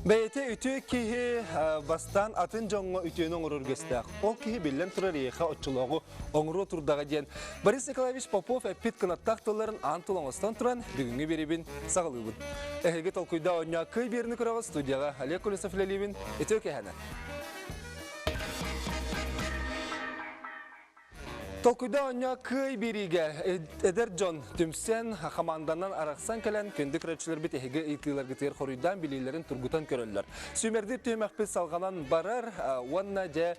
Beyte ütü kihi bastan atın jonga ütünün urur göstaq. O kihi billen turar yeha otçuluğu onuru turdağı diyen Boris Nikolaevich Popov epit kınattaq tolların antolongastan turan бүгінгі беребін сағылыбын. Әхелге толкuyda oyna kıy birini kurağı studiyaga Олег Колесов Лелевин ütü kehana. Толкuyda oyna kıy biriga Eder John tümsen hamandandan araqsan kelen kündük röpçüler bit ehege itiler gıtır koruydan bilirlerin turgutan köröller. Sümerdi tüymakpet salganan barar wanna ja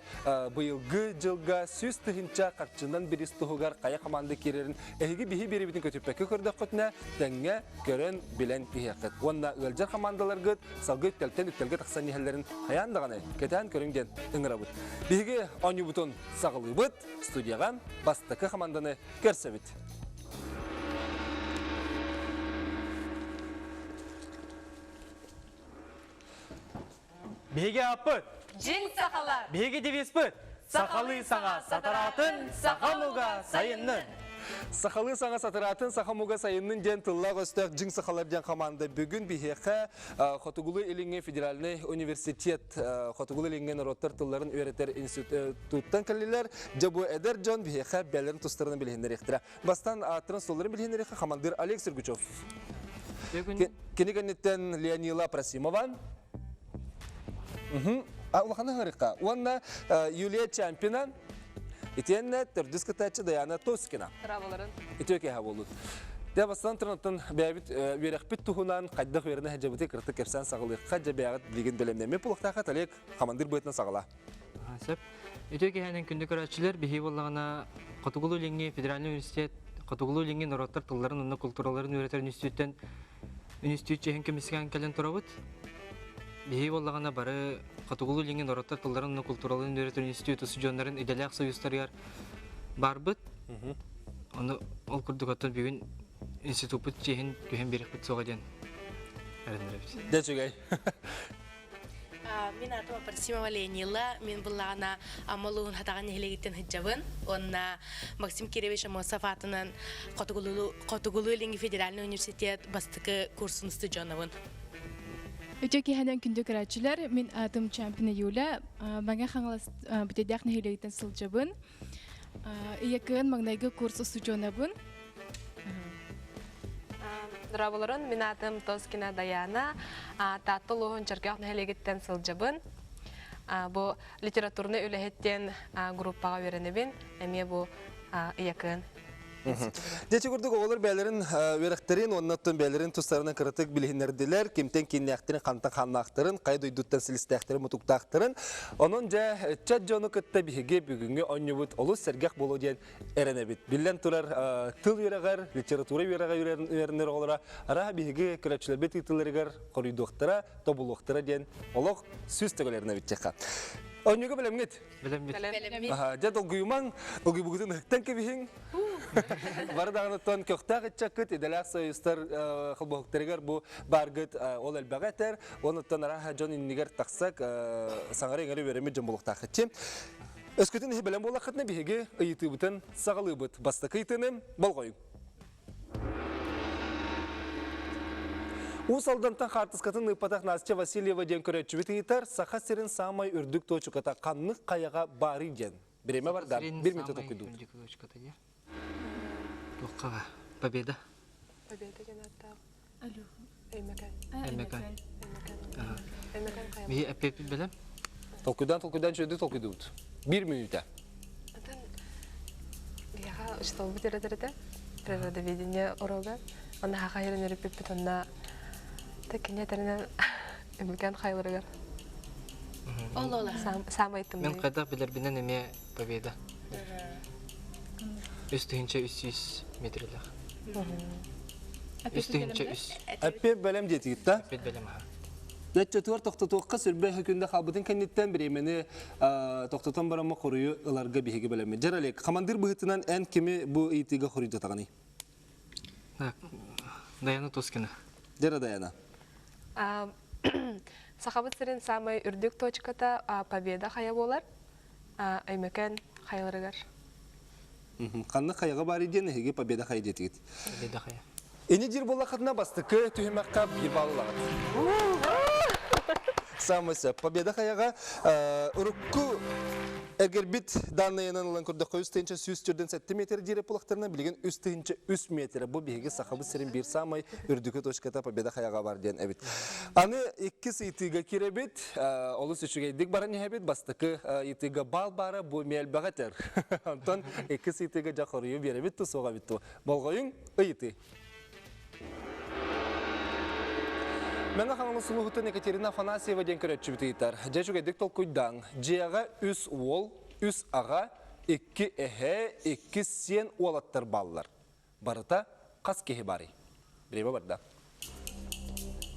bıyılgı jılga süs tıhınca qarçından biris tuhugar kaya hamandı kirerin ehege bihi biri bitin kötüpeki kördük kötüne denge körön bilen pihiyakit. Wanna ılcar hamandalar gıt salgı telten üttelge taqsan nihallerin hayandağını keten körüngden ıngırabıt. Bihige onyu buton sağılыбыт studiyagan Bastakı hamandanı görsevit. Bege apıt. Jin sakalar. Bege devispıt. Sakalı sana sataratın, sakamuga sayının. Sakalı sana sataratın, sakamuga sayının den tılla göstök jing sakalar den hamanda bugün biheke Xotugulu Ilinge Federalne Üniversitet Xotugulu Ilinge Rottar tılların öğreter instituttan kalliler jabu eder John biheke bellerin tustlarını bilhinler ihtira. Bastan transolların bilhinler ihtira hamandır Oleg Serguchov. Kiniganitten Leonila Prasimova. Улахана харика. Уанна Юлия Чампина. Итенне Тердискатача Даяна Тоскина. Траваларын. Итөке хаволут. Дәбастан тырнаттан бәбит верәхпит тухунан кайдах верне хаҗабыты кыртык кепсан сагылык хаҗа бәгат билген белемнәме пулыкта хаталек командир бөтнә сагыла. Хасап. Итөке хәнен күндә көрәчләр бихи буллагына Котугулу Ленге Федераль университет, Котугулу Ленге Нороттар тылларын, онны культураларын өйрәтер институттан институт җәһән кемискән кален торабыт. Бихи боллагана бары Котугулу Ленге Нороттар тылларын, культураларын өйрәтер институты студентларын иделәк союзлар барбыт. Аны ол күрдүк аттан бүгүн институт җәһән көһән берек бит согаден. Әрендерәбез. Дәчүгәй. Мен атыма Парсимова Ленила, мен буллагана амалуын хатаган нехлегиттен хиджабын. Онна Максим Киревич Амосов атынан Котугулу Ленге Федеральный университет бастыкы курсын студионавын. Өтөке хәнән күндө көрәчләр, мин атым чемпионы Юля, маңа хаңлас битедәк нәһилегитен сылҗабын. Якын маңнайгы курс студионабын. Здраволарын, мен атым Тоскина Даяна, таттылуын чаркақ нәһилегиттен сылҗабын. Бу литературны үләһеттен группага беренебин, әме бу якын. Дече күрдік оғылыр бәлерін веректерін, оннаттың бәлерін тұстарына кірітік білгендерділер, кемтен кеннияқтырын, қантан қаннақтырын, қайды үйдуттан сілістәқтірін, мұтуқтақтырын. Оның жа чат жоны күтті бігі бүгінгі оннебіт олы сәргек болу ден әрінебіт. Білден тұрар тыл верағар, литература верағар верінер олыра, ара бігі күрәтшілер бет итілерігер, қорыйдуқтыра, тобылуқтыра ден олық сөз төгілеріне бітчеқа. Оннеге білемгет? Белемит. Жат олгүйман, олгүй бүгізін үктен кебіхін. Бардағынаттан көқтақ етчақыт, еделәқ союстар қылбоқтарығар бұл барғыт ол әлбәғәтер. Онаттан араға жон иннігер тақсақ саңары еңері веремет жон болуқтақ етчі. Өскөтін білем болақытны бігеге ұйыты бұтын сағалы бұт. Бастықы етіні бол қойым. Усалдантан хартыскатын ыпатақ Настя Васильева ден көрәтші бітігітар, сақа серін самай үрдік точуката қаннық қаяға бары ден. Біреме бар да, бір минут оқиду. Тоққаға. Победа. Победа жанаттағы. Алло. Әймәкән. Бихи әппепі білем? Толкудан жөді толкуду бұд. Бір минута. Антон, яға ұштал бұтередерді. Природоведение орога. Оны хақа ерін өріппеп біт, онна тәкіне тәрінен үмілген қайлырығар. Олола. Сам айттым. Мен қайдақ білер бінен әме победа. Үстігінші 300 метрлер. Үстігінші 300. Әппе бәлем деті кетті. Әппет білем аға. Нәтчетуар тоқтатуыққа сүрбе хүкінді қабытын кәнеттен біремені тоқтатан барама қорыйы ыларға бейге бәлеме. Жаралек, қамандыр бұғытынан ән кеме бұл ейтіге қорыйды тағаны? Даяна Тоскина. Жара Даяна. Сақабыт сірін самай үрдік точката победа қая болар, әймәкән қайлырығар. Қанны қаяға бар еден, әйге победа қай детігет. Победа қая. Ені жер болақытына бастықы түйімаққа бір балылағыд. Самысы. Победа хаяға ұрықку Эгербит данныйынан ұлан көрді қой үстейінші сүйіс түрден 7 метр дейірі пұлықтарына білген үстейінші 3 метр. Бұл бейге сақабы сірін бір самай үрдікі точката победа хаяға бар ден әбіт. Аны 2 сыйтыға керебет, олыс үшіге едік барын ебет, бастықы етіға бал бары бұл мел бағатыр. Антон 2 сыйтыға жақырыйы беребет, соға бітті. Болғойың ұйты. Мәңі қаңылы сұлығыттын Екатерина Афанасьева ден көретші бітейтар. Жәшуге дек толкуйдан. Жияға үс ол, үс аға, 2 әхе, 2 сен олаттар балылар. Барыта қас кеге бары. Біреба барда.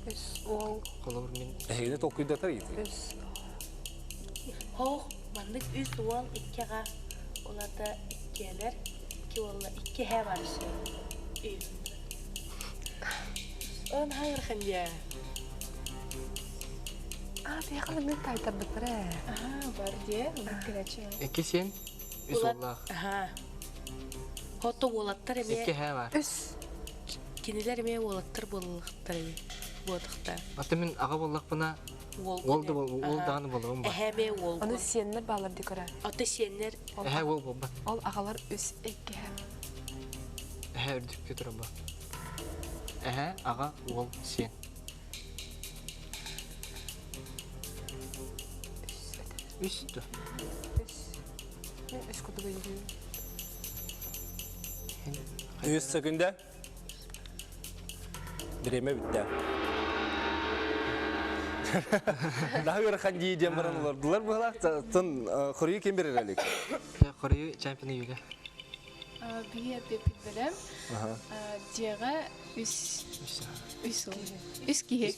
Үс ол. Қолы мен Әхегіне толкуйдатар еті. Үс. Хоқ, мандық үс ол 2-ға, оларда 2-лер, 2 олла 2 хә бар үші. Он хайыр қанья. Тияқылы мен тайтар бұттыры. Бар де, көрәтші. 2 сен, 3 оллақ. Хотто олаттар 2 эме, хә бар. Үс. кинилер эме олаттар болықтар эме. Бодықта. Аты мен аға боллақ бұна ол дағаны болуым бар. Әхәме ол. Оны сиеннер балар декора. Аты сеннер Әхә ол болба. Ол ағалар үс екі һәм. Әхә үрдікке тұры ба. Әхә аға ол сен. Үсті. Үс. Мен үс күті бөлдеймін. Үс секунда. Біреме бітті. Daha göre hangi cemberan olurdular bu halakta tın kuruyu kim verir alik? Қорайы чемпионы үйілі. Бие деп білем. Жияға үс ол. Үс кеге.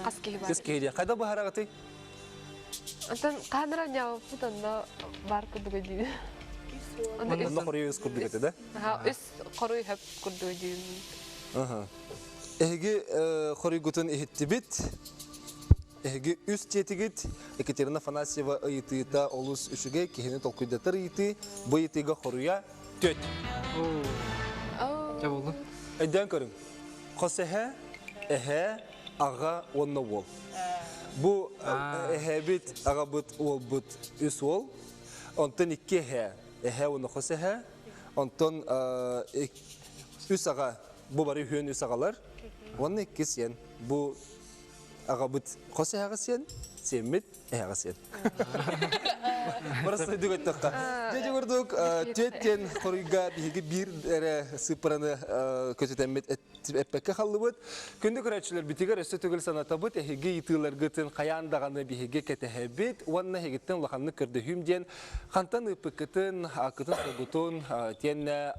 Қас кеге бар. Kız kehidi. Kayda bu harakatı? Антон қадыра жауап бұтында бар күді бөлдеймін. Onda kuruyu üst kurdu götü de. Үс қорой хөп күді бөлдеймін. Ehgi kuruyu gutun ehitti bit. Ehgi üst yetigit. Ekaterina Afanasyeva ıyıtıyıta olus üçüge kehini tolkuydatır ıyıtı. Bu ıyıtıga kuruya töt. Жа болды. Öden körün. Kosehe, ehe, ağa, onna ol. Bu ehe bit, ağa bit, ol bit, üs ol. Ondan 2 ehe. Ehe onu kosehe. Ondan üs ağa. Bu bari hüyün üs ağalar. Onun 2 sen. Bu ağa bit, kosehe sen. Semmit, ehe sen. Burası duyduk ettikka. Jadi gördük, tüetten koruyga bir sıpıranı kötütemmet etpeke kallı bud. Күнді көрәтшілер бітігер өсі түгіл саната бұд, әхеге етілер гытын қаяндағаны бігеге кәтәхәбет, уанна әхегеттен лақанны көрді хүмден, қантан үпікітін, ақытын сұргытын, тенне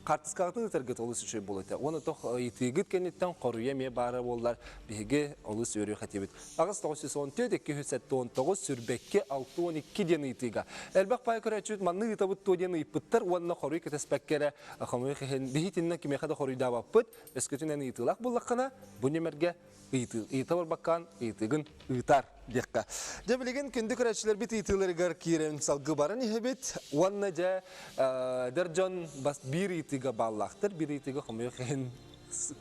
қартысқағытын үтіргіт олыс үші болыты. Оны тоқ етігіт кәнеттен қоруя ме бары болар бігеге олыс өрі қатебет. Ағыз 914-219 сүрбекке 612 ден етіға. Әлбәқ пай көрәтшілер манны етабыт тоген үйпіттір, уанна қоруй кәтәспәккері қамы қиын бігетінна кемеқада қоруйда баппыт, өскөтінен етілақ болаққана, бұл немерге Ита бар баккан, итыгын итар декка. Жа билеген күнді көрәтшілер бит итыларыгар кирен салгы барын ехебет. Уанна жа дәржон бас бір итыга баллақтыр, бір итыга қомайы қиын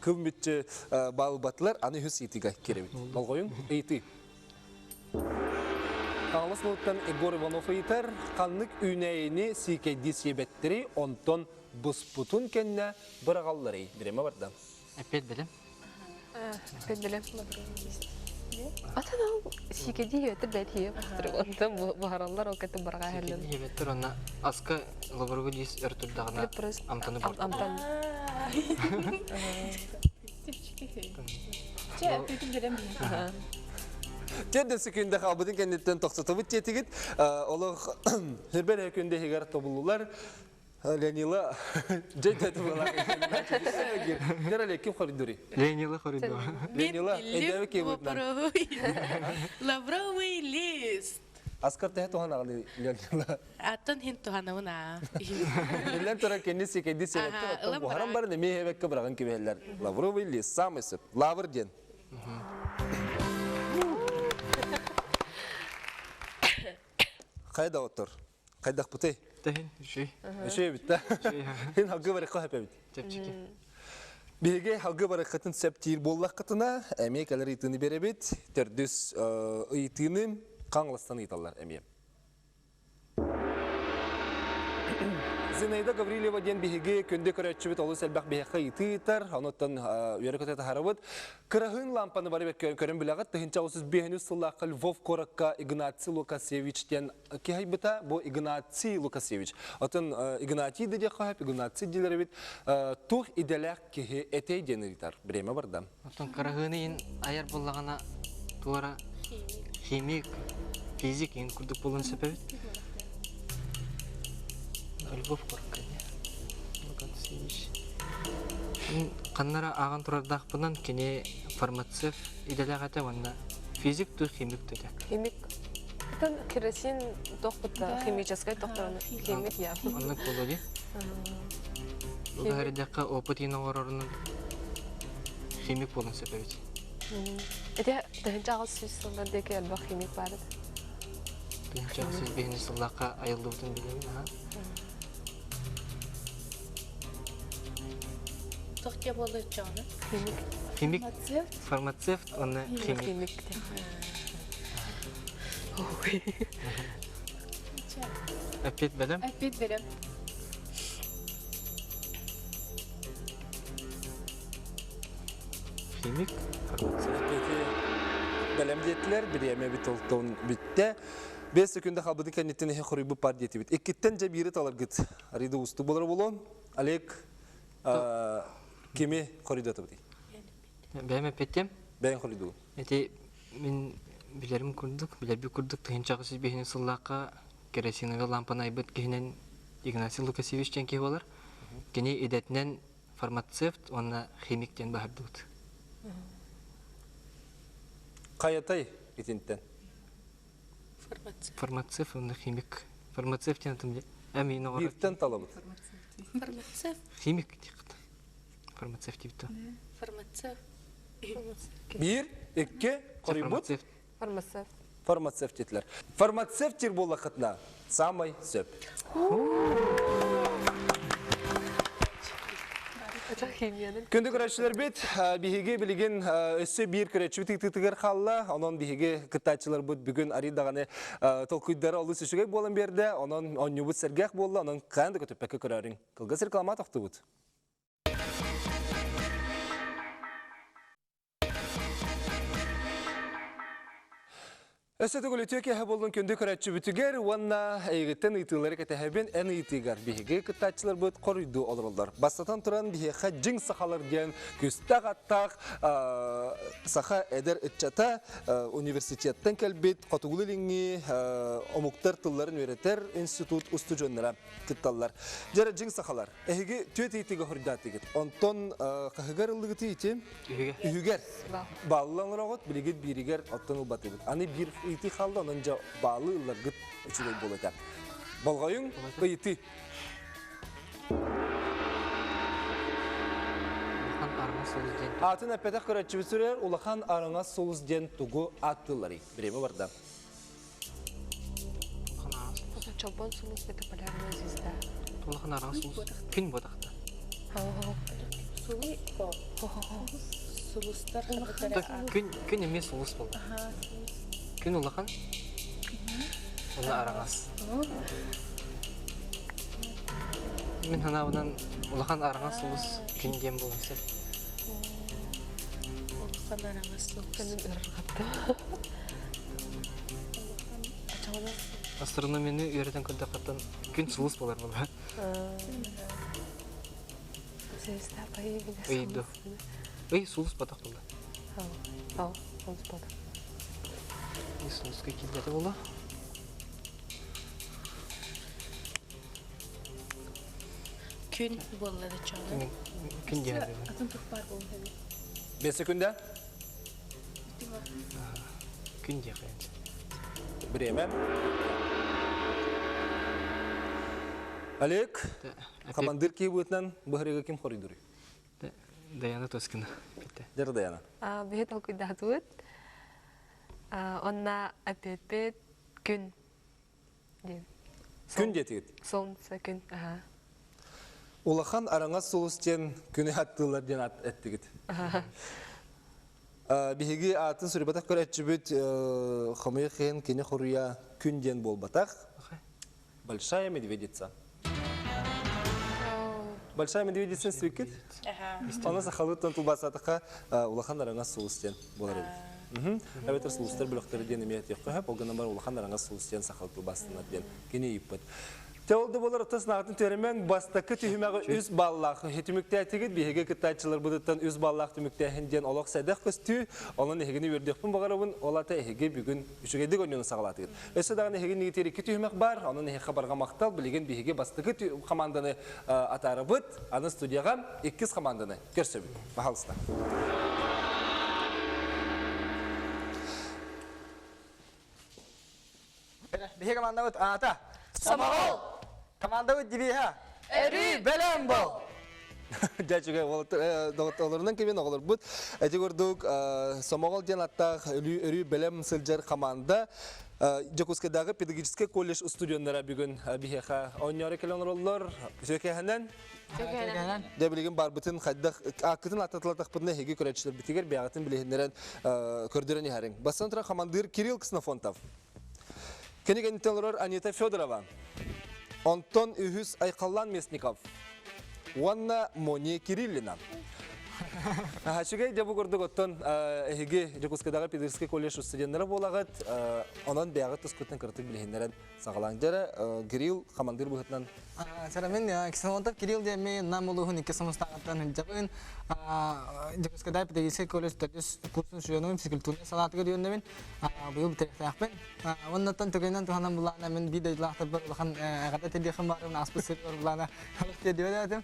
күмбетші бал батылар, аны хүс итыга керебет. Балғойын, иты. Қаңлыс мұлттан Егор Иванов итар, қанлық үйнәйіні сикейді себеттері, онтон бұспутун кәнне бір ғаллары. Біреме барда? Әпет білім. Ben bilem. Atan al şikeci yötür ben hiyip ondan bu harallar o kötü barga hellen. Ебеттір, онна асқа лабырғы дейс өртірдағына амтаны бұрды. Amtan. Жа, өтім білем бейін. Тәді сүкінде қабыдың кәнеттен тоқсатыбыт жетігіт. Олық хүрбәр өкінде хегар тобылылар. Ленила, жайдады болар. Нереле кем коридори? Ленилы қорыды. Ленила, эдәве кебутнан. Лавровый лист. Аскар тәһә туган агы Ленила. Аттан хин туханауна. Билен тора кенниси кедиси ылым бу харам бар неме хебекке барган кебелләр. Лавровый лист самысы. Лавр ден. Кайда отыр? Кайдак бутый? Тәхін, үшей. Şey bitti. Hin hakkı var, kahpe bitti. Тәпчеке. Биге халгы баракатын септир боллаққытына әме кәлер итыны беребет, төрдіс итыны қаңластан италар әме. Зинаида Гаврилева ден биге көнде көрәтчібет олы сәлбәқ бейаққа итыйтар, оныттан үйері көтеті харабыт. Кырағын лампаны бары бәк көрін білағыт, тұхынча осыз бейіні сұллақы Львов Коракка Игнатий Лукасевич ден кейбіта, бұл Игнатий Лукасевич. Отын Игнатий деде қағып, Игнатий делері бет, тұх иделәқ кеге әтей дені итар. Біреме барда. Отын кырағыны ен аяр болағана туара химик, физик ен күрдік болын сөпәбет. Львов Коракка Лукасевич. Қаннара аған тұрардақпынан кене фармацевт иделәқ әті ванда физик тұй химик төдек. Химик. Тан керосин доктор химический доктор химик я. Онны колоди. Угаридаққа опытын оғырырының химик болын сөпәбет. Эте дәһенчә агыс сүзсәндә деке алба химик бар. Дәһенчә сүз бейні сыллаққа айылды бұтын білемін. Тоқке болды жаны. Химик, фармацевт, онны химик. Химик. Әпет бәлем? Әпет берем. Химик, фармацевт. Бәлемдеттілер біреме бит олтауын бітті. 5 секунда қалбыды кәнеттен ең құрыбы пар деті бит. Еккеттен жа бері талар гіт. Ариды ұсты болар болу. Олег кеме құрыды атып дей. Бәлем әпеттем? Бәйін құрыды. Әте мен білерім күрдік, білербі күрдік. Тұхынчағы сөз бейіне сыллаққа керосиновый лампаны айбыт кейінен Игнатий Лукасевич тен кей болар. Кене едетінен фармацевт, онна химиктен бағарды бұд. Қаятай етінттен? Фармацевт, онна химик. Фармацевтен атымде. Әмейін оғыр. Бірттен талабыд. Фармацевт. Химик дейқіт. Фармацевт дейбіті. Фармацевт. Бір, екке, құрыбыд. Фармацевт. Фармацевт. Фармацевт етілер. Фармацевтер болақытына самай сөп. Күнді көрәтшілер бет, бігеге білген өсі бір көрәтші бітік тітігер қалла, онын бігеге күттатшылар бұд бүгін аридағаны толқүйдары олы сүшіге болын берді, онын оңы бұд сәргәқ болды, онын қанды көтіппәкі көрәрін. Қылғыз реклама тоқты бұд. Өсөтө көлөтө кеһе болдун көндө көрәтчү бүтүгер, уанна эйгеттен ыйтылары кетәһәбен ән ыйтыгар биһиге кыттачылар бут корыйду олороллар. Бастатан туран биһе хаҗың сахалар ген күстәг аттак саха эдер итчата университеттен келбит котугулы линги омуктар тылларын өретер институт устужоннара кытталлар. Жара җиң сахалар. Эһиге төт ыйтыгы хордатыгыт. Онтон кахыгар ылыгыты ите. Үгәр. Балланлар огот билигит биригер аттан убатыгыт. Аны бир ити халда онынжа балы ыллар гыт үчүрөй болата. Болгайың ыйты. Улахан арыңа солыз ден. Атын әппәтәк көрәтчі бүсірер, улахан арыңа солыз ден тугу аттылары. Біреме барда. Улахан арыңа солыз. Чобон сулус бета полярная звезда. Улахан арыңа солыз. Күн бодақта. Сулустар. Күн емес солыз болды. Күн улахан. Оны араңас. Мен хана онан улахан араңас солыз күн дем болыңсы. Улахан араңас солыз. Көнün ырыргатты. Астрономияны үйретен көрді қаттан күн солыз болар болар. Звезда появилась. Үйді. Үй солыз батақ болды. Ау, солус батақ. Үй солызға келдеді болды. Күн болады жаны. Күн демеді. Атын тұқпар болу. 5 секунда. Күн де қайыншы. Біреме. Олег, командир кейбуетнен бұхареге кем қоридыры? Даяна Тоскина. Дер Даяна. Бехет алкуйдатуыт. Онна апет күн. Күн детігіт. Солнце күн. Улахан араңа солустен күні аттылар ден әттігіт. Беге атын сүребатақ көрәтші бүт қамай қиын кені құруя күнден болбатақ. Большая медведица. Большая медведица свекет? Она сахалыттан тулбасатыға улахан араңа солустен болар еді. Әбетер солустар бүліқтері ден емет еққа, олғаннан бар улахан араңа солустен сахал тулбасынат ден кені еппіт. Теолды болар отасын ағытын төремен бастақы түйімәғі үз баллақ. Түмікті әтігіт бейге кітатчылар бұдыттан үз баллақ түмікті әхінден олақ сәдәқ көстü, оның әхігіні өрдеқпін бағарауын, олата әхіге бүгін үшігейдік өнені сағалатығын. Өсі дағын әхігін негетері екі түйімәқ бар, оның әхіға барға мақтал, білеген бейге бастақы команданы атары бұд, аны студияға 2 команданы көрсі бүд. Бағалыста. Беге команда бұд, ата! Самағол! Команда өт дебеха. Әрі бәлем бол. Дәчіге оларынан кемен оғылыр бұд. Әте көрдік Самағол ден аттақ үрі бәлем сылжар команда Жакускадағы педагогический колледж студионлары бүгін бейхеға ойнары келоныр олар. Сөйкәхінен? Сөйкәхінен. Дәбілеген бар бұтын қайдақ ақытын аттатылатақ бұдына хеге көрәтшілер бітігер бәғатын білігіндерін көрдірін әрің. Бастан тұра командыр Кирилл Ксенофонтов. Кенеген телорор Анита Федорова. Антон Үхіс Айқаллан Месников. Уанна Мония Кириллина. Шугай жабу көрдік оттон әйге Жакускадағы педагогический колледж студенттері болағыт, онан бәғыт тұскөттен кіртік білгендерін сағалаңдары Кирилл командир бұғытынан. Сәрамен, Ксенофонтов Кирилл деме нам олығын 2 самыстағаттан жабын. Жакускадағы педагогический колледж курсын сүйенуын физкультурный санатыға дейінді бұйыл бітіректіяқпен. Оннаттан түгенен тұғанан бұлағына мен бидайлақтыр бір ұлған ғада тедеқін барымын аспы сөрі бұлағына халық тедеуді әдім.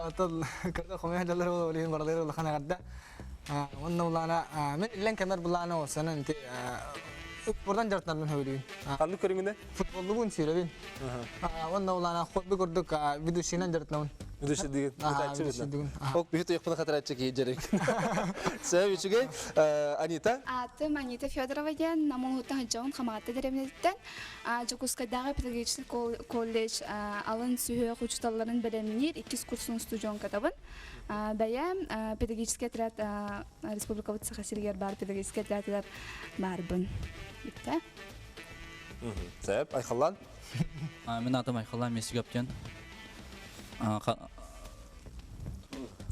Отыл көрді қомай әділер олығын баралары ұлған ғадда. Онна бұлағына мен үлен кәмер бұлағына олсанын Buradan jartlardan höylüyün. Kanlı körüngüne? Futbollu bugün söyleyeyim. Onunla olana bir gördük video şeyden jartlardan. Video şey değil. Video şey değil. Ok bir yakına kadar açacak yiyecek. Sen bir şey Anita? Adım Anita Fedorova diyen namın hutan hıcağın xamaatı deremizden. Jokускадағы педагогический колледж алын сүйе құчталарын білемінер 2 курсын студион катабын. Бәйім педагогический отряд республикалық сақасилгер бар педагогический отряддар барбын. Бітті. Сәп, Айқаллан? Мен атым Айқаллан Месігөптен.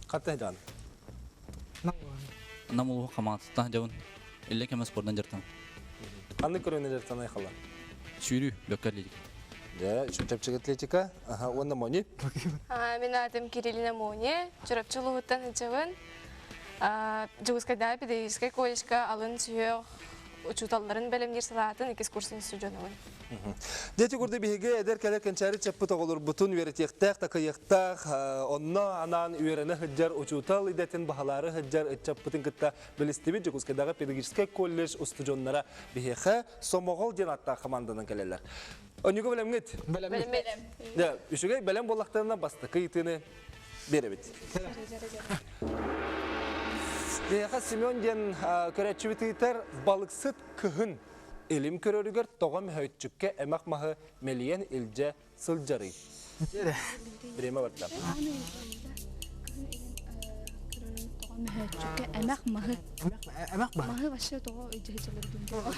Қаттан жан? Намылығы қаматыстан жауын. Илле кеме спордан жыртам. Қанды көріне жыртан Айқаллан? Сүйрі, бөккерлейді. Чөпчік атлетика. Онна Мони? Мен атым Кириллина Мони. Чурапчылығыттан жауын. Жокускадағы педагогический колледжға алын сүйе учуталларын бәлемдер салатын 2 курсын студионы. Дети көрді бейге әдер кәлі кәнчәрі чәппіт оғылыр бұтын үйретектәқ, тақайықтақ, онна анан үйеріні хыджар учутал идетін бағалары хыджар чәппітін күтті білістебі Жокускадағы педагогический колледж студионлары бейге Сомоғол ден атта команданың кәлелер. Онюға бәлем ғет? Бәлем. Үшіге бәлем болақтарына басты қийтыны беребет. Бейға Семен ден көрәтші бітігітер балықсыт күхін Элим көрөрүгөр тоғам хөйтчүкке әмәк мағы мелиен илже сылжары. Біреме бартам. Әмәк мағы. Әмәк ба? Мағы башы тоға өйді хечелер дүнді.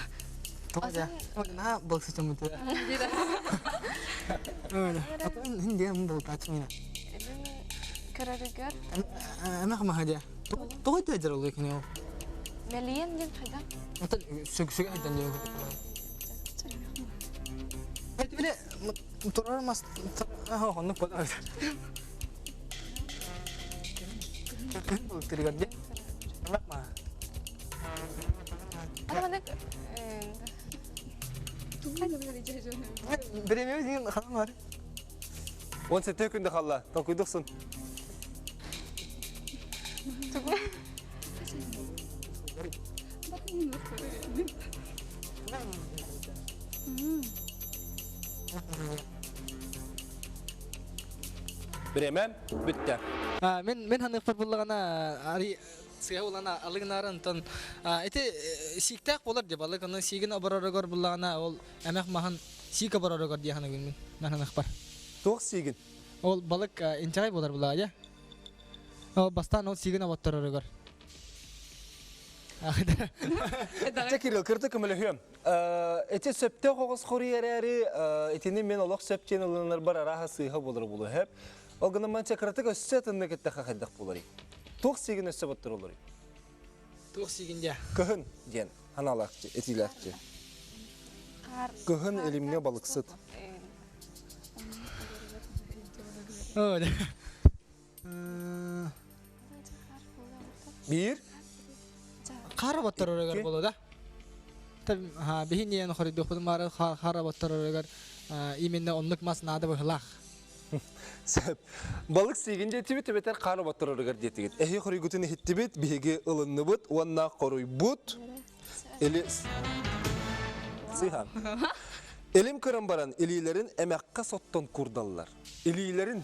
Тоға да. Ona balık sıçan mıdır? Öyle. Atam hindi hem balık açmıyor. Körörügör. Emek mi hadi? Toğa da eder oluyor ki ne o? Meliyen din hayda. Ata sök aydan diyor. Hadi bile motor mas. Ha onu pada. Balık terigar dia. Emek mi? Ama ne? Береме деген ханым бар. 17 күнді қалла, тоқыйдықсын. Біреме бүтті. Мен ханық футболлағана ари сыйа улана алыгнарын тон эти сиктак болар деп алыгны сигин абарарагор буллагана ол эмек махан сик абарарагор дияхана гүн мен ханық бар. Тоқ сигін. Ол балык инчагай болар була я. Ол бастан ол сигин аваттар орогор. Те Кирилл, кырты көмөлөһөм. Эти сөптө когос хорыярары, этини мен олох сөптен ылынар бар араха сыйха болар булу хеп. Ол гына манча кыртык өссөтүнне кетте хахадак болар. Тук сигин өссө боттор олар. Тух сигинде. Көхін ден, ханалақчы, этилақчы. Көхін элимне балықсыт. О, да. Бир, Қара баттар орогор боло да. Таб бихинен хоридох бумар қара баттар орогор именно онлук мас нада бахлах. сөп. Балық сегінде тибет-тибетер қары баттыр орығыр детігет. Эхи хоригутыны хиттибет, биheге ылынны бұд, уанна қоруй бұд. Сыйхан. Элим көрін баран, илилерин әмәққа соттон курдаллар. Илилерин,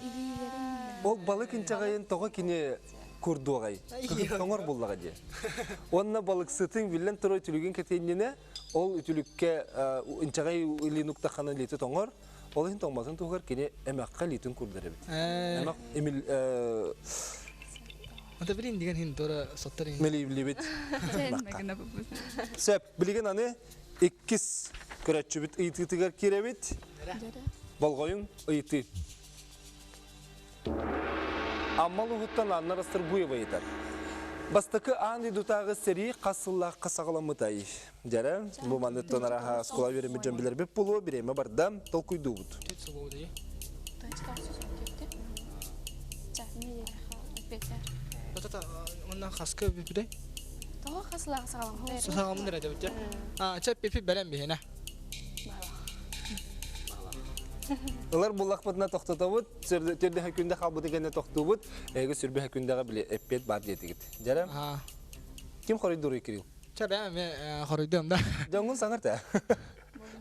ол балық инчағайын тоға кіне курду ағай. Тоңыр боллаға де. Уанна балық сытың билен тұрой түлігін кетейініне, ол үтілікке инчағай или нұқтақаны леті тоңыр. Ол хин тоңмасын туғар кене әмәққа лейтін курдары бит. Әмәқ еміл... Ата білейін деген хин тора соттар ең. Мелейбілі бит. Сөп, білген аны, еккіз көрәтші бит ұйты-тығар кере бит. Болғойын ұйты. Аммал ұғыттан аннар астыр бұйы байытар. Бастықы аңды дұтағы сәрі қасыллақ қасағыламы тайы. Жәрі, бұл манды тонараға скола веремі жамбілер беп болуы біреме бардам тол күйді бұд. Оннан қасқы бепіде? Тоғы қасылағы сағаламын. Сағаламын дәрәді өтте? Чәп бепі бәлем бейіне? Олар бұллақ бұдына тоқтата бұд, түрді хәкүнді қабыды кәне тоқты бұд, әйгі сүрбі хәкүндіға біле әппет бар детігіт. Жәрі? Кем қорайды ұры Кирилл? Чә бәм қорыдым да. Жаңғын саңыр та?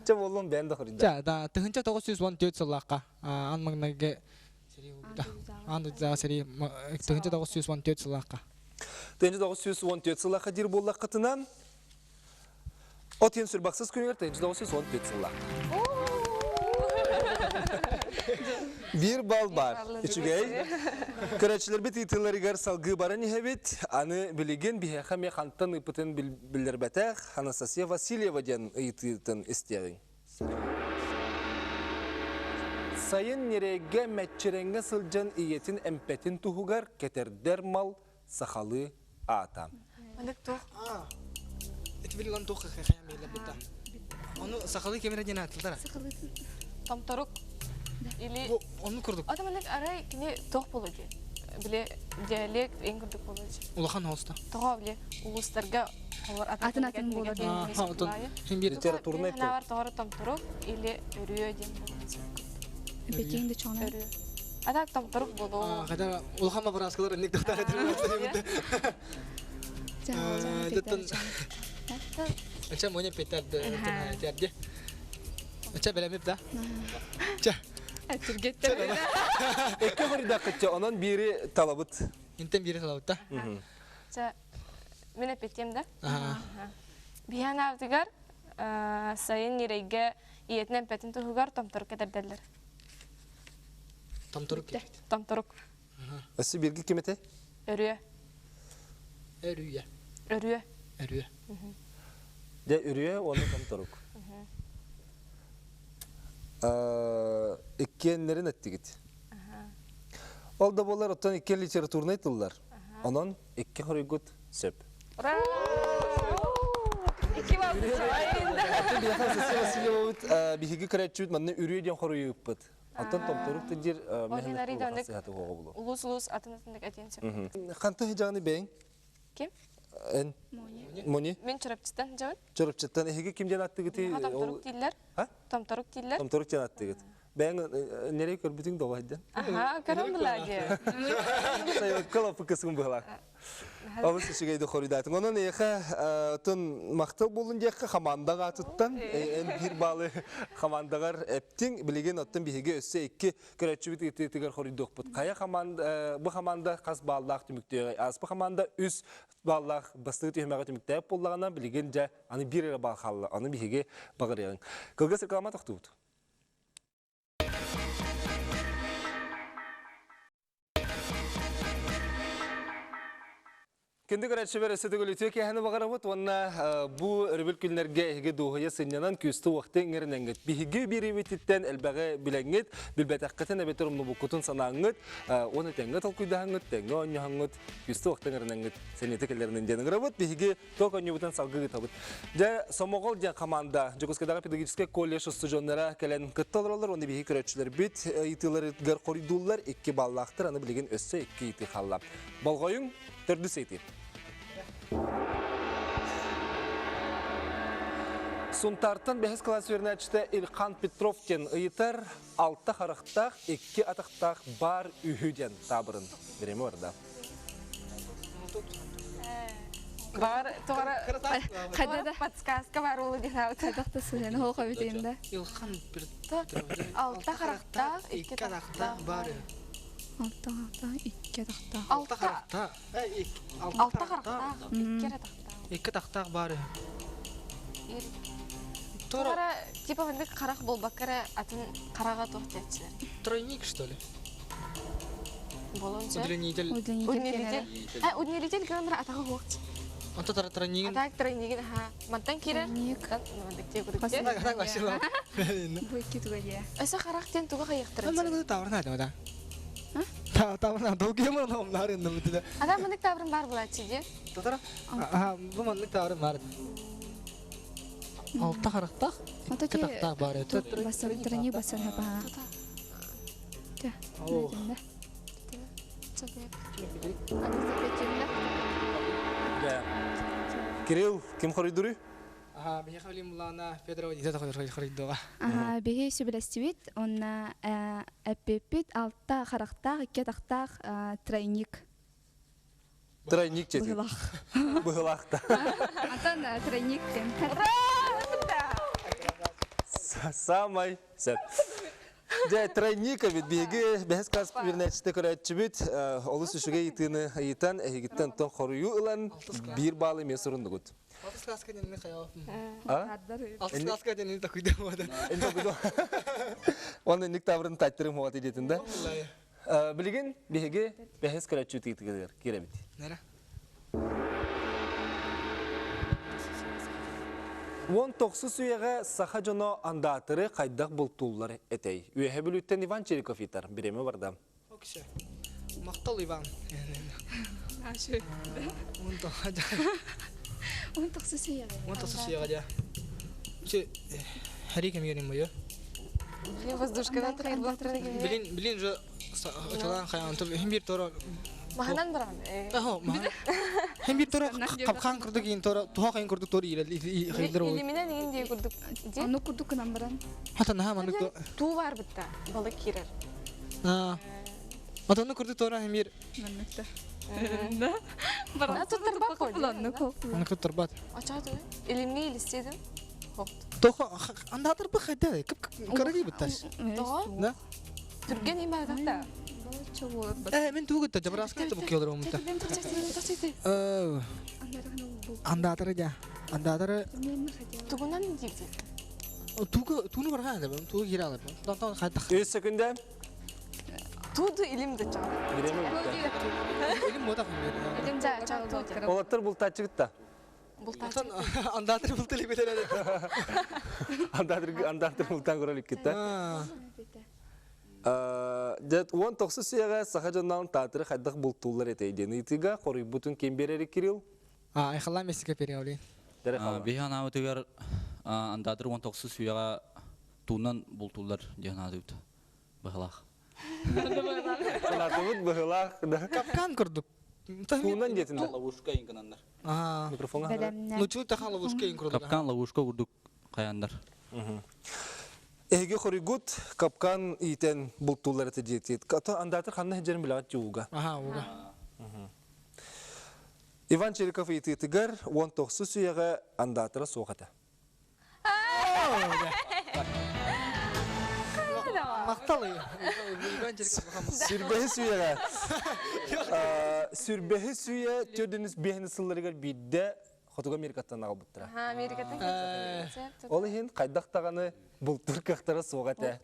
Чә болуын бәнді қорайды? Чә, тұхынча 914 сыллаққа. Анмаңнағы сәрі тұхынча 914 сыллаққа. Тұхынча 914 сыллаққа дир боллақ қытынан, отен сүрбақсыз күнігер тұхынча 914 сыллаққа. Bir bal бар. Üçügey. Körəçlər bit itilərigər salgı barani hebit. Anı bilegen bihexa me xantan ipıtın bildirbətək. Anastasiya Vasilyeva den ititin istəyərin. Sayın nerege mətçirenge sılcan iyetin empetin tuhugar keterder mal saxalı atam. Мәлік тоқ. Эти были лан тоқ қайқайам елі бұтта. Оны сақалы кемері ден атылдара? Тамторук. Или... Оны күрдік. Ата мәлік арай кіне тоқ болады. Біле диалект ең күрдік болады. Улахан хоста. Тоға біле ұлыстарға Атын болады. Литературный тоқ. Ханавар тоғары тамторук или үріе ден болады. Бекеңді чоңна. Үріе. Атак тамторук болу. Қайда улахан ба барасқылар әнек тоқтар әтірі. Ача моня петарды тәрде. Ача бәлемеп да? Ача. Әтіргеттер. Экі хорida қытча, онан бири талабыт. Интен бири талабыт да? Ача, мен әпеттем да? Биян авдығар, сайын нерейге иетінен пәтін тұғығар тамторук әдердерлер. Тамторук керек. Тамторук. Өсі біргі кемете? Өріе. Өрüye. Өріе. Өрüye. De ürüye, onu tamtoruk. İkkenlerin etti git. Olda bolar otan ikken literatürüne ettiler. Onun ikke horuygut söp. İki var bu sayında. Bir yakın sesi Vasilyevut bihigi karatçut manne ürüye diyen horuyu yıppıt. Atan tamtoruk tedir mehnet olmak sıhhatı hoğu bulu. Ulus atınatındık atensiyum. Kantı hicani beyin? Kim? En? Moni? Men çorapçıdan cevap. Çorapçıdan ehege kimden attı giti? Tamtoruk değiller. Ha? Tamtoruk değiller. Tamtoruk can attı git. Ben nereye körbütün doğaydan? Aha, karamdılar diye. Saya kalapı kısım bağlar. Avus işigeydi horidatın. Onun eğe tun maktab olunca eğe hamandağa atıttan en bir balı hamandagar eptin bilegen ottun bihege össe iki köreçübit itigar horidak bud. Kaya bu hamanda kas bağlaq tümükte az bu hamanda üs bağlaq bastığı tüymeğe tümükte bollağına bilegence anı bir yere bağlı anı bihege bağır yağın. Kılgı sırkalama toxtu bud. Kendi göreçiber esetugulütü ki hani bakarabut onna bu örbül küllerge ege doğuya sınyanan küstü vakti ngerinengit. Bihigi biri bititten elbege bilengit bilbetakkaten ebeterum nubukutun sanangit onu tenget alkuydahanget tenge onyahanget küstü vakti ngerinengit senete kellerinin dengrabut bihigi tok onyubutan salgı gitabut. Ja somogol ja komanda Jokoskedagi pedagogический колледж студентлары келен кытталар оны бихи көрөчүлөр бит итилер гар коридуллар 2 баллактыр аны билген өссө 2 ити халлап. Болгоюң төрдү сейти. Сунтартын бәхес класс вернәчте Илхан Петровтен ыйтар 6 характак 2 атактак бар үһүден табырын. Береме барда. Бар, тугара кайда подсказка бар улы динау. Кадақта сөйлені хол қабетейінде. Илхан Алта характа, икки тақта бар. Алта икке тақта. Алта Тақта. Алта характа, икки тақта. Екі тақта бар. Тугара типа менде карак болбаккара атын карага тоқтетчилер. Тройник, что ли? Болонча. Удлинитель. Уднелитель. Уднелитель грандар атага хоқч. Anta тройнигин. Атак тройнигин ха. Мантан кире. Мандекте кудукте. Нагадак башылам. Бұл кетуге. Эсе характен туга хаяктыр. Мана таврын айтам ада. Таврын долгема ном нарын нымды. Ада мандек таврын бар булачы де. Татара. Бу мандык таврын бар. Алта характак. Отаки Тақта бар. басар трени басар хапа. Та. Кирилл, ким коридоры? Ага, приехали мулана Петрович, это коридор. Беге сөбелестибит, онна әппепит алта характак, икке тақтак тройник. Тройник чети. Бұғылақ. Быгылакта. Атан тройник тем. Самай сәп. Ja тройника бит биге бәхес класс вернәчте көрәтче бит олыс үшүгә итене айтан эгиттен тон хорую илан бир балы месурунду гут. Алты денег хаял. А? Алты денег такуйда мода. Энде гудо. Оны ник таврын таттырым хот идетин да. Билген биге бәхес көрәтче титигер киребит. Нара. Вон тоқсы сүйеге саха жоно андатыры қайдақ бұлтулар әтей. Үйе бүліттен Иван Чериков етар, біреме барда. Окей. Мақтал Иван. Ашы. Он тоқсы сүйеге. Он тоқсы сүйеге. Че, Хари кем ерім бұйы? Воздушкадан тройник. Білін жо ұтылан қаян тұр. Хем бір торы. Маханан баран. Хем бір торы қапқан күрді кейін торы, туға қайын күрді торы үйрелдер ой. Илиминен деген дей күрдік. Оны күрді күнан баран. Хата наға мандық то. Ту бар бітті. Балық кирер. Атаны күрді торы хем бір. Мәнікті. Баран тұттар бақ қойды. Аны күрді тұрбат. Ачады. Илимне илістедім. Хоқты. Тоға андатыр бұл қайда? Көрі бітташ. Тоға? Түрген еме адақта. Мен туғытта жабырасқа да бұл келдір омытта. Андатыры да. Андатыры... Туғынан не дейді? Туғыны бар қайда бұл? Туғы кері алып. Тан қайдақ. 3 секунда. Туды илимді чал. Біреме бітті. Елім мода қымет. Илимді чал туды. Олаттыр бұл тачығытта. Бұлтачы. Андатыры бұл тілі бетер әлі. Андатыр бұлтан көрілік кетті. Дәт 19 сүйеге саха жоннан татыры қайдақ бұлтулар етейден. Итіға қорый бұтын кем берері Кирилл? Айқалла месіке пере олей. Бейхан ауытығар андадыр 19 сүйеға туынан бұлтулар деген адыйды. Бұғылақ. Санатымыд бұғылақ. Капкан күрдік. Туынан жетінде. Ловушка инканандар. Микрофонға қара. Нучу тақан ловушка ең күрдік. Капкан ловушка күрдік қаяндар. Эге хоригут капкан итен бұлтулар еті жетет. Андатыр қанна хеджерін білағат жуға. Оға. Иван Чериков итетігер 19 сүйеге андатыра соғата. Мақталы. Сүрбәхі сүйеге. Сүрбәхі сүйе төдіңіз бейіні сылларығар бейді хотуга Америкаттан ағыл бұттыра. Америкатын Ол ехін қайдақтағаны бұлттыр қақтара соға тә.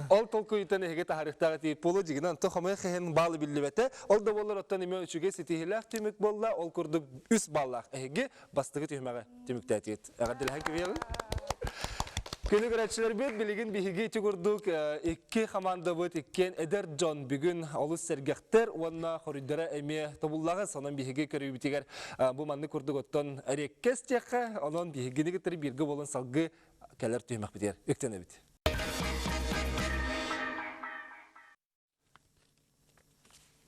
Ол толку итен эге тарихтагы тип болу жигинен тохомы хен балы билбете. Ол да болар оттан эме үчүгө ситихилак түмүк болла, ол курдук үс баллак эге бастыгы түмөгө түмүктәтет. Агадыл хакыбыгы. Күнү көрәчләр бит билеген биһиге тигурдук икки команда бут иккен Эдер Джон бүгүн олус сергәхтер онна хориддара эме тобуллага сонан биһиге көрүп битигер бу манны курдук оттон реккес тяка онон биһигене гетер бирге болон салгы келер түймәк битер. Өктәне бит.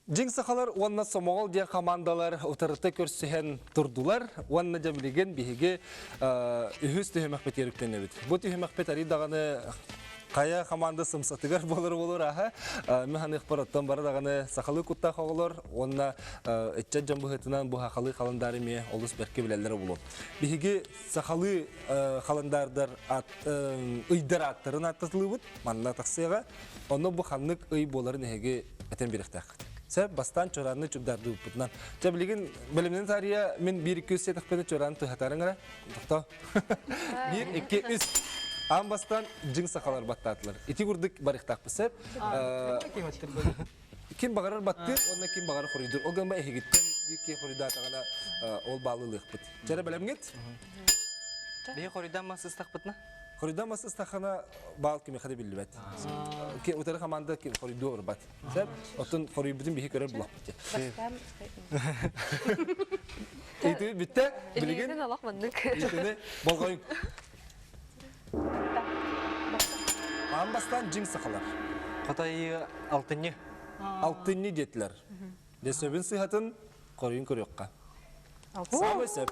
Жиңсақалар онна Сомоғол дия командалар отырыты көрсіген тұрдылар. Онна жамилеген биһиге үхіс түйімәк бет еріктен өбіт. Бұл түйімәк бет аридағаны қая команда сымсатыгар болыр аха. Мен иқпараттан бары дағаны сақалы құтта қоғылар. Онна әтчат жамбығытынан бұл хақалы қаландары ме олыс бәрке білелері болу. Биһиге сақалы қаландардар ұйдар аттарын аттатылы бұд. Манна тақсыға. Оны бұл қанлық ұй боларын әге әтен беріктәқ. Сәп бастан чораны чүгдарды ұппытынан. Жабілеген білімнен тария мен 1-2 сетіқпені чораны тұхатарыңыра. Тоқтау. 1-2-3. Ан бастан жың сақалар баттатылар. Ити күрдік барықтақпы сәп. Кем бағарар батты, онна кем бағары қорыйдыр. Ол гамба әхегеттен бейке қорыйда атағана ол балылық бұд. Жәрі білімгет? Бейі қорыйдан масы стақпытна? Хориддан масы стахана бал кеме хады билбет. Ке утары команда ке хоридду урбат. Сәп, оттон хоридбутун бихи көрөр булак бит. Эйти битте билген. Элегенен алак мандык. Эйтине болгойн. Амбастан жиң сакалар. Қатайы алтынны. Алтынны детилер. Десөбүн сыхатын корыйын көрөкка. Самый сәп.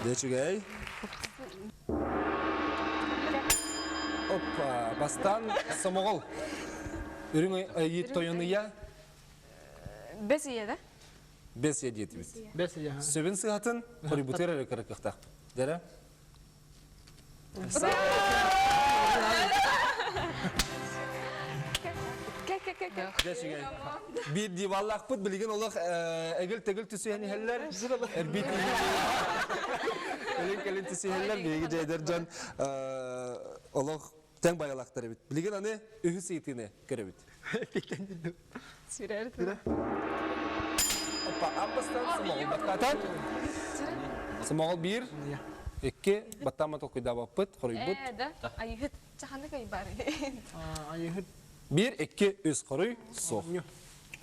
Дечугай. Опа, бастан Сомоғол. Үрің айет тойыныя? Без ие да? Бес едетіміз. Бес ие. Сөбін сығатын, қоры бұтыр әрі кірікіқтақ. Дәрі? Дечугай. Bir divalлақ бұд білген олық әгіл-тәгіл түсуені әлілер. Әрбет Элен түсуенлер бейгі жайдар жан олық тәң байалақтары бит. Білген аны үхі сейтіне көрі бит. Сүрәр. Опа, амбастан Сомоғол баттатан. Сомоғол 1, 2, баттама тоқида баппыт, қорый бұд. Да. Айыхыт чаханы кай бары. Айыхыт. 1, 2, 3 қорый, соқ.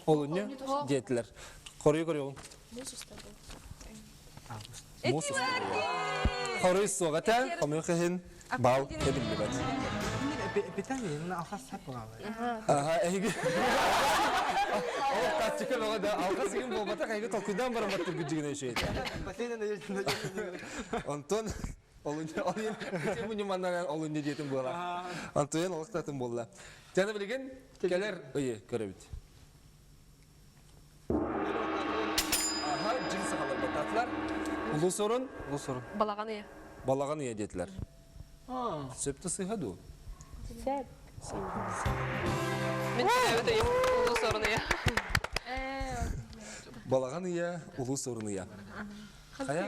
Олыны жетілер. Қорый олын. Мусус. Қорый соға тән, қомы қығын бау кәбілді бәд. Питание, мына алқас сәп болғалы. Аха, әйгі. Ол тәтчікі оға да алға сеген болбата қайғы толқыдан бараматтыр күджігіне үшейді. Бассейнен де Антон, олын жетім болар. Антон, олықтатын болла. Тәні білген, кәлер ұйы көрі біт. Аха, жын сақалар баттатылар. Ұлы сорын, Балаган ие. балаған ұя детілер. Сөпті сыйғаду. Мен өтө улуу сорун ие. Балаған ұя, ұлы сорын ұя. Қая?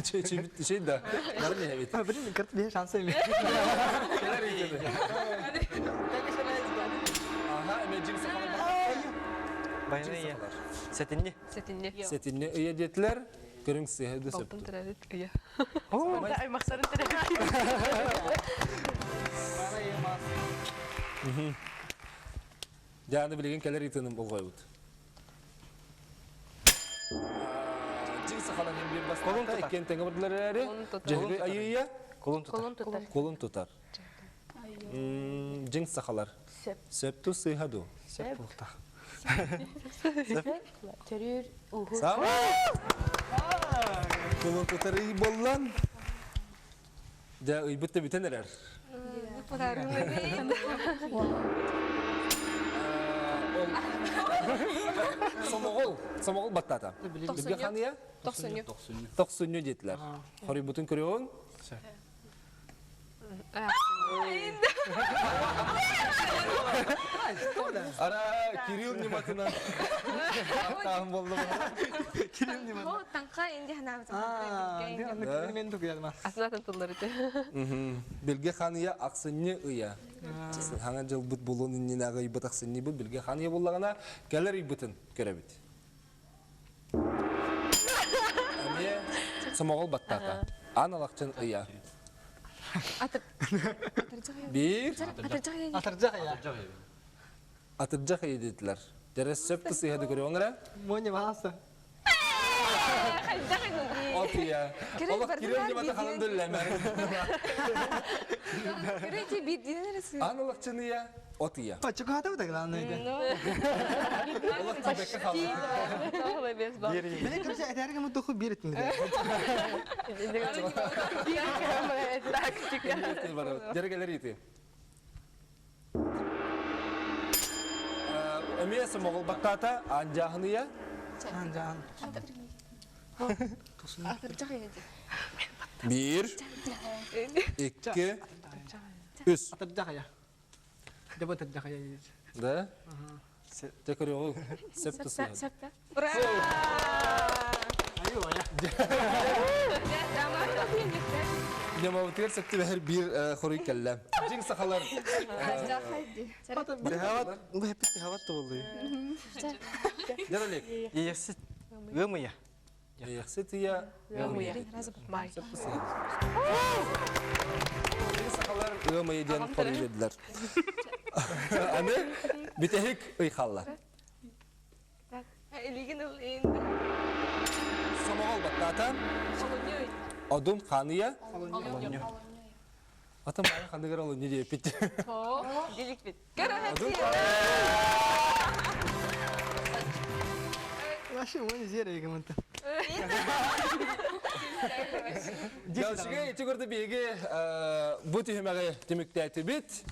Şey da, var mı evet? Бірін кірт бе шансы еме. Neler yiyeceğim? Aha, emecim sakalar bak. Bayana iya. Сәтінне. Сетинне. Setinle üye dediler. Görün size de Алтын söptü. тирәлет ие. Аймақсарын тірәлет. Yani bilgin keler itinim olğay bud. Cin sakalan hem bir bas. Kolun tutar. İkken tenge burduları. Cehri ayıya. Kolun tutar. Қолын тұтар. Kolun tutar. Cin sakalar. Söptü sıyhadu. Төрür, ұғы. Sağ Kolun tutar iyi bollan. Da ıybıtta biten erer. Somoğol battata. Bilge xanıya? Токсоню. Toqsunyu dediler. Xori butun körüğün? Ара Кирилл Нематына. Тағым болды ма? О, таңқа енді ханабыз. Мен түгелмін. Асылатын тұллар өте. Белге хания ақсынне ұя. Хаңа жыл бұт болуын үннен ағы үйбіт ақсынне бұт. Белге хания болағына кәлер үйбітін көребіт. Әме сымоғыл баттақа. Аналақчын ұя. Bir. Атыржақ я. Atırcak editler. Deres söp kısı hadi görüyor onlara. Моне бағасы. Ot ya. Allah Kirill Nemata hanım dölleme. Көрейте берден әресі. Analakçını ya. Ot ya. Пачука хата бұта кілан өйді. Allah tibekka kaldı. Олай бес ба. Мен кімсе әтәргі мұты құй беретін де. Deregeleri iti. Ömeye sımogul bakkata ancahını ya. Анжан. Атыржақ еді. 1, 2, 3. Атыржақ я. Деп атыржақ я. Da? Tekrar yolu. Söp kısı. Сәпті. Айу я. Nema bitir söktü ve her bir xoruy kellem. Cing sakalar. Бехават, bu hep bехават da oldu. Deralik. Yiyeksit. Gımı ya. Yaksit ya. Бай. Cing sakalar ığmayı diyen xoruy dediler. Anı bitehik ıyxallar. Элеген ол енді. Somogol bakkatan. Odun xanıya. Atam bana xanıgar olun ne diye bitti. Делик бет. Odun Başı onu ziyere gımıntı. Gelşige içigurdu bege bu tühümeğe tümüktäti bit.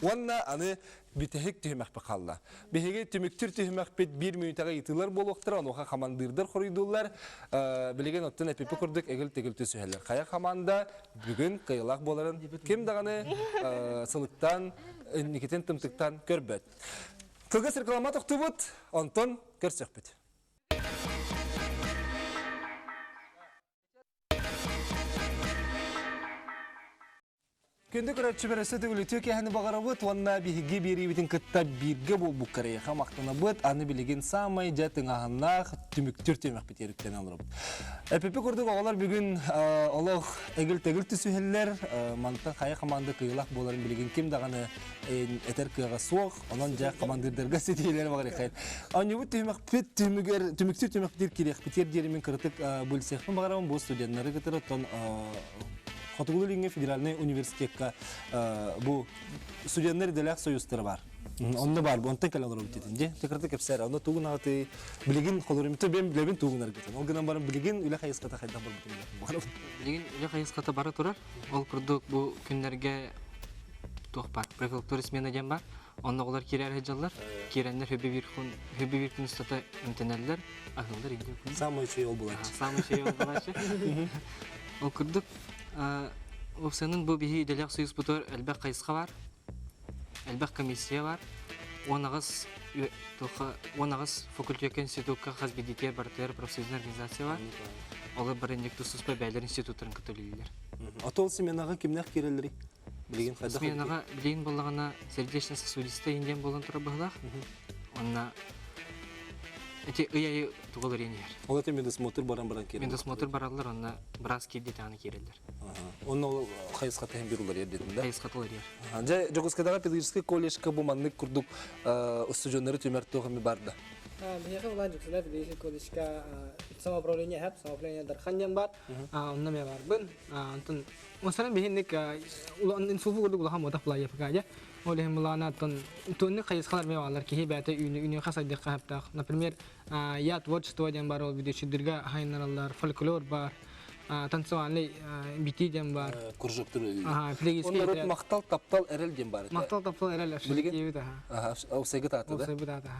Wanna anı bitehik tühümek bakalla. Bege tümüktür tühümek bit 1 minutaga yıtılar boluqtır onuğa kamandırdır xoruydular. Bilegen ottan epipi kurduk egil tegil tüsüheller. Kaya kamanda bugün kıyılak boların kim dağını sılıktan nikiten tımtıktan körbet. Kılga sirkalama toktubut onton körsek bit. Күндік рәтші бәрісі түгілі төке әні бағара бұд, онна бігіге бері бітін күтті бірге бол бұл кәрейқа мақтана бұд, аны білеген самай жәтің ағыннақ түміктір төмек бітеріктен алыр бұд. Әпепі көрдік оғалар бүгін олық әгіл-тәгіл түсуhellер, мантан қайы қаманды қиылақ боларын білеген кем дағаны әтер қияға соқ, онан жа қамандырдарға сетейлері бағар еқайын. Аны бұд түміктір төмек бітер керек бітер деремен кіртік бөлсеқпен бағарамын бұл студенттері кітір Қатығылы Линге Федеральный университетка bu студенттер делек союзтары бар. Онда бар, онтан кәлі олар өтетінде. Текірті кәпсәрі, онда туғын ағыты білеген қолырымты бен білеген туғынар кетен. Ол гынан барын білеген үлі қайысқата қайдан бар бұтын. Білеген үлі қайысқата бары тұрар. Ол күрдік бұл күндерге тоқ бар. Префектура смена ден бар. Онда олар керер әжалар. Керенлер хөбе бір күн ұстата үмтенәлілер. Ағылдар еңдер күн. Самый şey ol бұлайшы. Самый şey ol бұлайшы. Ол күрдік Опсанын бұл бейі делек союз бұтыр әлбәк қайысқа бар, әлбәк комиссия бар, онағыз факультет институтқа қазбедеке бартер профсоюзный организация бар. Олар бір ендекті сұспай бәлер институттарын күтілілер. Атол семенаға кімнәқ керелері? Білеген қайда қайда? Семенаға білеген болағына сердечно-сосудисті енден болын тұра бұғылақ. Онына Эти ый тугал ренер. Ол это медосмотр баран керелер. Медосмотр баралар, онына біраз кейде тағаны керелер. Оны ол қайысқата hem берулар ердетін, да? Қайысқатылар ер. Жа Жогускадағы педагогический колледжка бұманны күрдік ұстыжонлары төмер тоғымы барды. Бияқы олан жүксілер педагогический колледжка самоуправление әп, самоуправление дарханьян бар. Онна мен бар бұн. Осынан бейіндік инсулфу күрдік ұлаға мода бұлай епіға, ja? Олем булана тонны кайысқалар мевалар ки бәте үйне хасайдык каптак. Например, я творчество ден бар, ол видеочидерга хайнаралар, фольклор бар, танцевальный бити ден бар. Кружоктыр. Филегиский. Онда мақтал таптал әрел ден бар. Мақтал таптал әрел ашылы да. Ау сегі таты да? Ау сегі таты.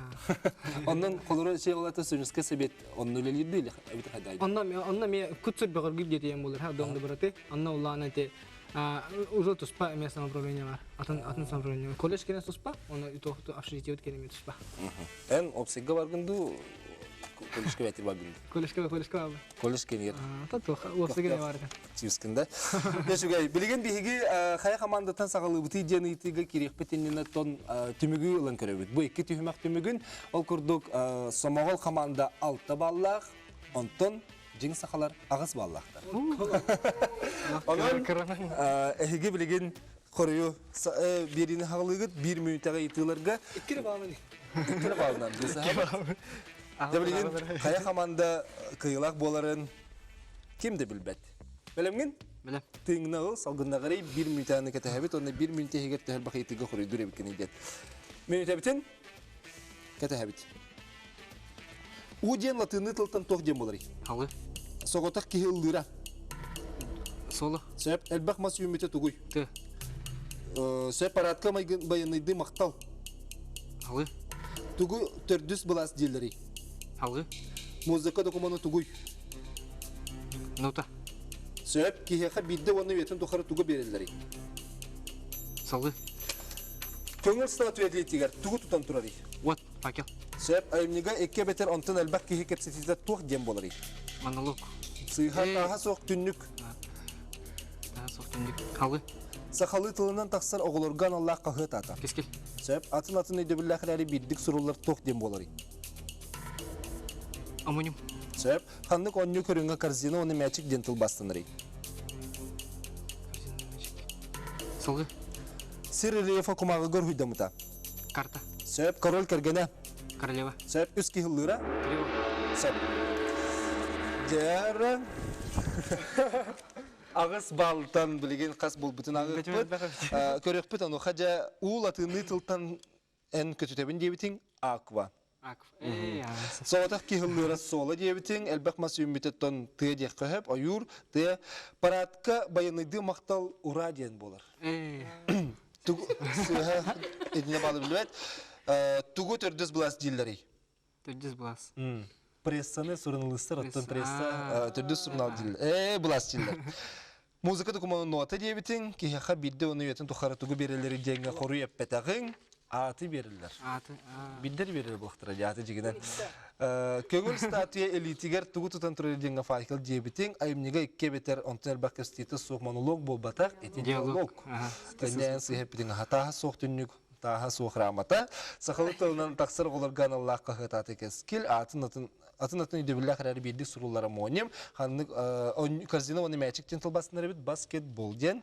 Ондан қолыры şey олаты сөйініске себет, onun өлелер değil, әбіті қайдайды. Онда мен күтсір бігір гүл детейен болыр, домды бұраты. Онда оланы те Уже туспа местное управление бар. Атын самоуправление. Колледж кенес туспа, он и то общежитие кенеме туспа. Эн обсега баргынду коллежке бәтер баргынду. Колледжка. Коллеж кенер. Тато, обсега бар. Тивскинда. Нешугай, билеген биһиги хая командатан сагалыбыты денитиге кирек бетенне тон түмүгү улан көрөбүт. Бу эки түмөк түмүгүн ол курдук Сомогол команда 6 баллах, онтон жиң сахалар агыс баллахтар. Онон эхиге билеген корую берини хагалыгыт 1 минуттага итыларга 2 балдан Дәбилген хая команда кыйлак боларын кимде билбет. Белемген? Белем. Тыңна ул салгындагыры 1 минуттаны кетәһәбит, оны 1 минутта һәгәр тәһәр бахитыга хурый дүрә бикән иде. Минутта битен кетәһәбит. Уден латыны тылтан тох дем булыр. Халы. Соготак киһилдыра. Солы. Сөп элбах мас юмете тугуй. Ты. Сепаратка баяныйды мактал. Халы. Тугу төрдүс булас дилери. Халы. Музыка документу тугуй. Нота. Сөп киһәхә бидде оны ветен тухары тугу берелләри. Солы. Көңүл статуэтле тигәр тугу тутан турары. Вот, факел. Сөп аймнига экке бетер онтан элбак киһи кепсетиздә тух дем булыр. Монолог. Сыйха таһа сок түннүк. Да, соқтындык. Халы. Сахалы тылынан тақсар оғылырған Аллах қағыт ата. Кескел. Сөп атын өйді біләқілері биддік сұрулар тоқ дем болары. Амоним. Сөп қанлық онны көріңі корзина оны мәчік дентіл бастыныры. Солы. Сир рельефа кумағы гөр хүйдамыта. Карта. Сөп король кергені. Королева. Сөп үз кихыллыра. Криво. Сөп. Дәрі. Ағыз балтан білеген қас бол бұтын ағыз бұт. Көрек бұт, оны қажа ұл атыны тылтан ән көтетебін дебітің аква. Акв. Соғатақ кихыллыра солы дебітің, әлбәқ масы үмітеттен тыя дек қөхіп, ойур, тыя паратқа баяныйды мақтал ұра ден болар. Едіне балы білуәт. Тугу төрдіз бұлас дейлері. Төрдіз бұлас. Прессаны сұрынылыстыр, оттан пресса төрдіз сұрынал дейлер. Бұлас дейлер. Музыка документу нота дебітің, кихақа бидді оны етін тұқары тугу берелері денге қору еппетағың, аты берілер. Биддер берілер бұлақтыра, аты жегінен. Көңіл статуя элитигер тугу тұтан тұры денге файкал дебітің, айымнега икке бетер онтын әлбақ кестеті соқ монолог болбатақ, еті диалог. Кәнден сыйхеппетің атаға соқ түннік, таға соқ рамата. Сақалы тылынан тақсыр оларған Аллах қағытаты кескіл, атын үйді білі қарары бердік сұрулары монем. Қанлық корзина оны мәчіктен тылбасынары бет баскетбол ден.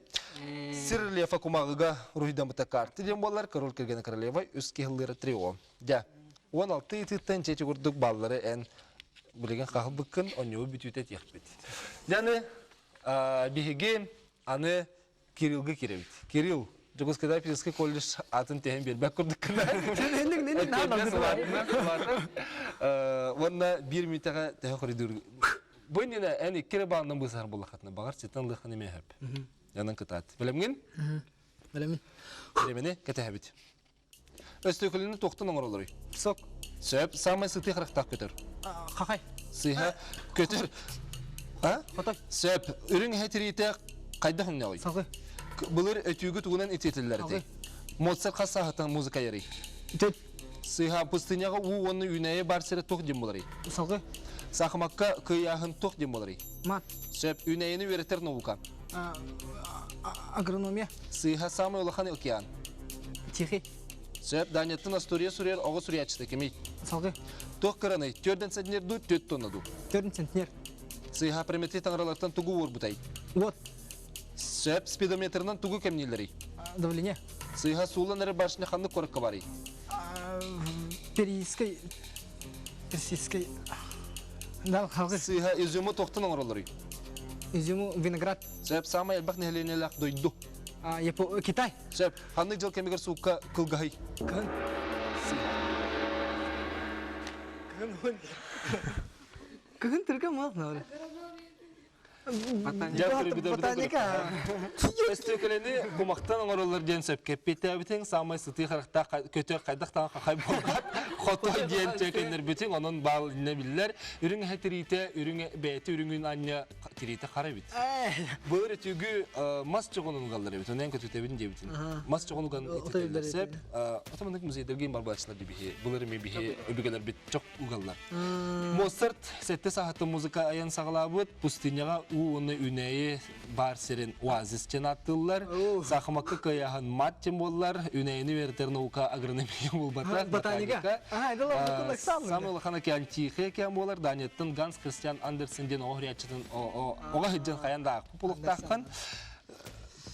Сир рельефа кумағыға рухидамыта карты ден болар, король кергені королева үз кехілері трио. Дя, 16 етіттен чечі күрдік баллары ән білеген қағыл бұқын, онеу бүтуті тек бет. Дәні, бігеге аны Кириллға керебет. Кирилл, Жогоскада Пирский колледж атын тehen бербек күрдік кіна. Онна 1 минутаға тәхі құридыр. Бойнена әні кере бағынан бұсар бұл қатына бағар сетен лықын еме әп. Янын кытат. Білемген? Білемін. Білемені кәтәхәбет. Өсті өкіліні тоқтын оңыр олары. Сок. Сөп, самай сыты қырықтақ көтір. Қақай. Сыйха көтір. Қотай. Сөп, үрің әтірейті қайда хүнне ой? Салғы. Бұлыр өтүйгі туғынан ететілер де. Моцарт қас сағытан музыка ері. Үтет. Сыйха пустыняға у оны үнәйе бар сәрі тоқ дем болары. Салғы. Сақымаққа кыяғын тоқ дем болары. Мат. Сөп, үнәйені өретер наука. Агрономия. Сыйха самый олахан океан. Тихи. Сөп, данеттін астурия сүрер, оғы сүриячысты кемей. Салғы. Тоқ қыраны, 4 центнер ду, 4 тонна ду. 4 центнер. Сыйха примети таңыралардан тугу ор бұтай. Вот. Сөп, спидометрынан тугу кемнелері. Давление. Сыйха сулан әрі баршыны қанды қорыққа бары. Персиской. Да, халқы. Сыйха изюмы тоқтын оңыралары. Изюму виноград. Сөп, самай әлбақ нәхеленелі дойду. Китай. Сөп, ханны жыл кемегер суыққа қылғай. Кын. Кын түргі мал. Ботаника. Өстөкелені құмақтан оңырылыр ден сөпкеп бетәбітің, самай сұты қырықта көтөк қайдақтан қақай болғат, қотой ден төкендер бітің, оның бал не білілер. Үрің әтірейті, үрің бәйті, үріңін анне тірейті қара бит. Бұл өретігі мас жоғының қалдыр бит, оның көтөтебін де бітін. Мас жоғының қалдыр сәп, отамандық музейдерген бар балшылар дебігі, бұл өріме бігі өбігелер бит жоқ ұғалар. Моцарт сәтті сағатты музыка аян сағылабыд, пустыняға оны үнәйі бар серен оазис чен аттылар. Сақымаққа қаяған мат чен болылар, үнәйіні верітер наука агрономия бол батақ. Ботаника. Самыл қанаки антихия кен болар, Данеттің Ганс Кристиан Андерсенден оғырячытын оға хүджен қаяндағы құпылықтаққан.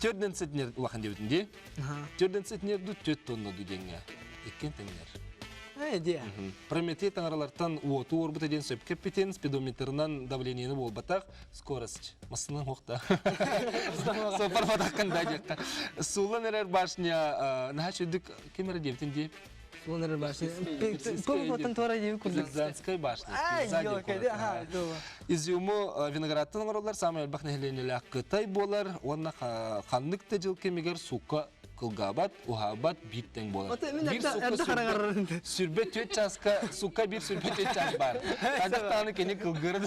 Төрден сетінер ұлақын дебітінде. Төрден сетінерді 4 тонна дүденге. Еккен тәңдер. Прометей таңаралардан уоту орбыты ден сөп кеппетен, спидометрынан давлениені бол батақ, скорость. Масының оқта. Сопар батаққан дәдеққа. Сулан әрер башня, наға шөдік кемері дебітін деп? Сулан әрер башня. Көпотын туара дебі күрдік. Пизанскай башня. Изюму виноградтың оралар, самай әлбақ нәхеленелі аққытай болар, онына қанлық тәжіл кемегер суқа кылгабат, ухабат биттен болар. Сүрбе 4 часқа, сука bir сүрбе 4 час бар. Қазақтаны кені кылгырды.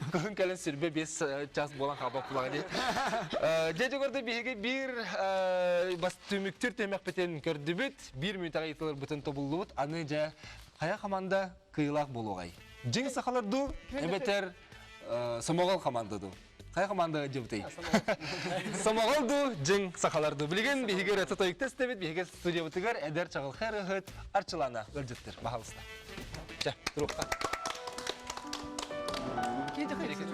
Кылын кәлін сүрбе 5 час болан қабақ құлағы дейд. Жеже көрді бейге бір бас түміктір темек бітен көрді бүт, 1 минутаға етілер бүтін тобылды бүт, аны жа қая қаманда қиылақ болуғай. Жың сақаларды, әбетер самоғал қамандады. Қай команда жебтей? Самоғалды, жың сақаларды. Білген бейгер әті тойықтас дебет, бейгер студия бұтығар, әдер чағыл қайры ғыт, арчылана өлжеттір. Бағалысына. Жа, дұрыққа. Кейді қайрекет.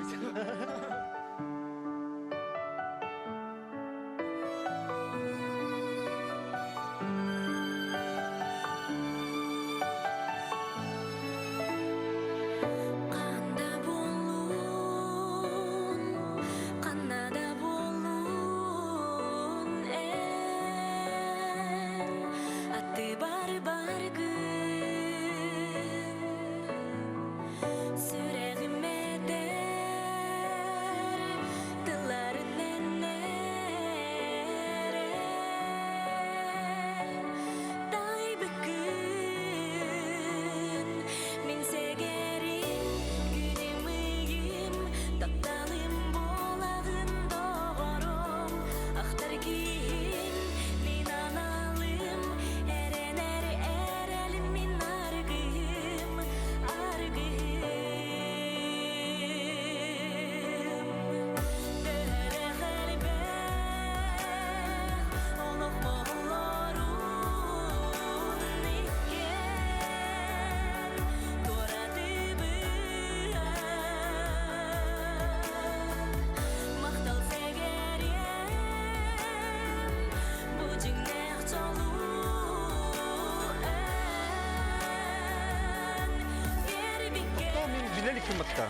Kırmakta.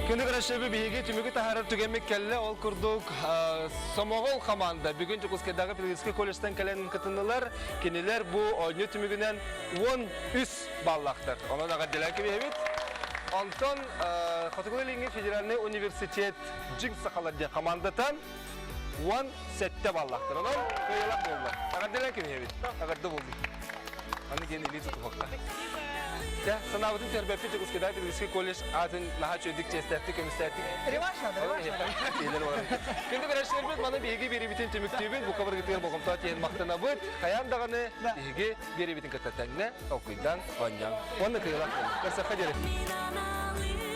Күндік рәшебі бейге түмігі тахарыр түгемек кәлі ол күрдік Самоғол команда. Бүгін Чукускайдағы педагогический колледжтен кәлен кытынылар. Кенелер бұл ойны түмігінен 13 баллақтыр. Оның аға диләкі бейбет. Антон Қатығылы Федеральный университет жың сақалады командатан 17 баллақтыр. Оның көйелақ болды. Аға диләкі бейбет. Ағарды болды. Аны ген елі тұтып оқта. Сынавытын тербепті Чукускайдағы педагогический колледж атын наға чөйдік честәтті, көмістәтті. Реваш ады, реваш ады. Күндік рәшілер бет, маны бейге бері бітін түмікті бет, бұл қабыр кеткен болғымта тейін мақтана бет, қаяндағаны бейге бері бітін кәттәтәңіне, оқидан, ғанyan. Оны қиылақ болды. Көрсі қадері.